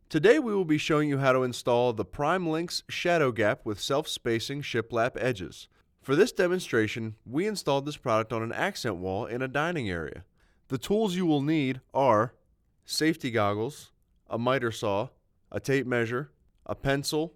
Today we will be showing you how to install the Prime Links Shadow Gap with self-spacing shiplap edges. For this demonstration, we installed this product on an accent wall in a dining area. The tools you will need are safety goggles, a miter saw, a tape measure, a pencil,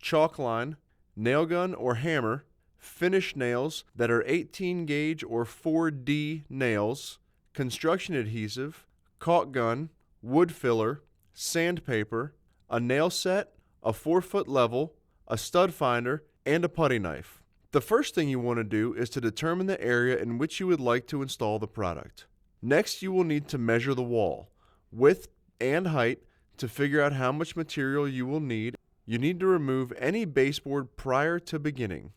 chalk line, nail gun or hammer, finish nails that are 18 gauge or 4D nails, construction adhesive, caulk gun, wood filler, sandpaper, a nail set, a 4-foot level, a stud finder, and a putty knife. The first thing you want to do is to determine the area in which you would like to install the product. Next, you will need to measure the wall, width and height to figure out how much material you will need. You need to remove any baseboard prior to beginning.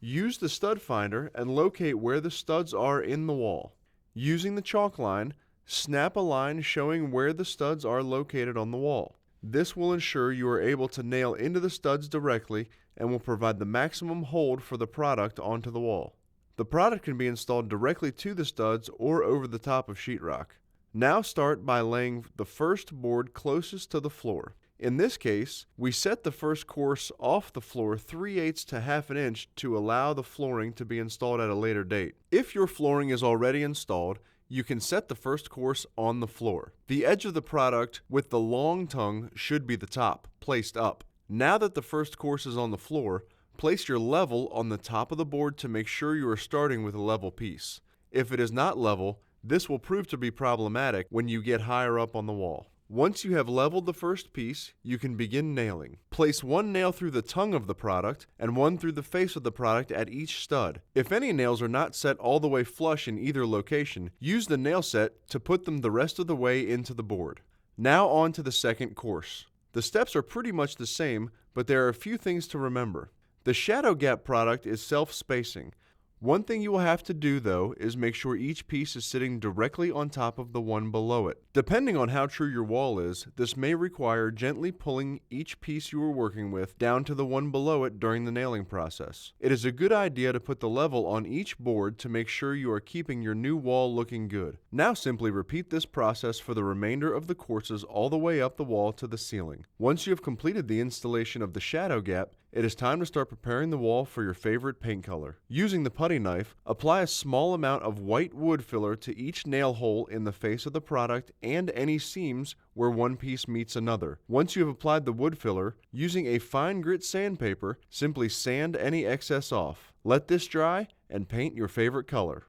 Use the stud finder and locate where the studs are in the wall. Using the chalk line, snap a line showing where the studs are located on the wall. This will ensure you are able to nail into the studs directly and will provide the maximum hold for the product onto the wall. The product can be installed directly to the studs or over the top of sheetrock. Now start by laying the first board closest to the floor. In this case, we set the first course off the floor 3/8 to 1/2 inch to allow the flooring to be installed at a later date. If your flooring is already installed, you can set the first course on the floor. The edge of the product with the long tongue should be the top, placed up. Now that the first course is on the floor, place your level on the top of the board to make sure you are starting with a level piece. If it is not level, this will prove to be problematic when you get higher up on the wall. Once you have leveled the first piece, you can begin nailing. Place one nail through the tongue of the product and one through the face of the product at each stud. If any nails are not set all the way flush in either location, use the nail set to put them the rest of the way into the board. Now on to the second course. The steps are pretty much the same, but there are a few things to remember. The Shadow Gap product is self-spacing. One thing you will have to do, though, is make sure each piece is sitting directly on top of the one below it. Depending on how true your wall is, this may require gently pulling each piece you are working with down to the one below it during the nailing process. It is a good idea to put the level on each board to make sure you are keeping your new wall looking good. Now simply repeat this process for the remainder of the courses all the way up the wall to the ceiling. Once you have completed the installation of the Shadow Gap, it is time to start preparing the wall for your favorite paint color. Using the putty knife, apply a small amount of white wood filler to each nail hole in the face of the product and any seams where one piece meets another. Once you have applied the wood filler, using a fine grit sandpaper, simply sand any excess off. Let this dry and paint your favorite color.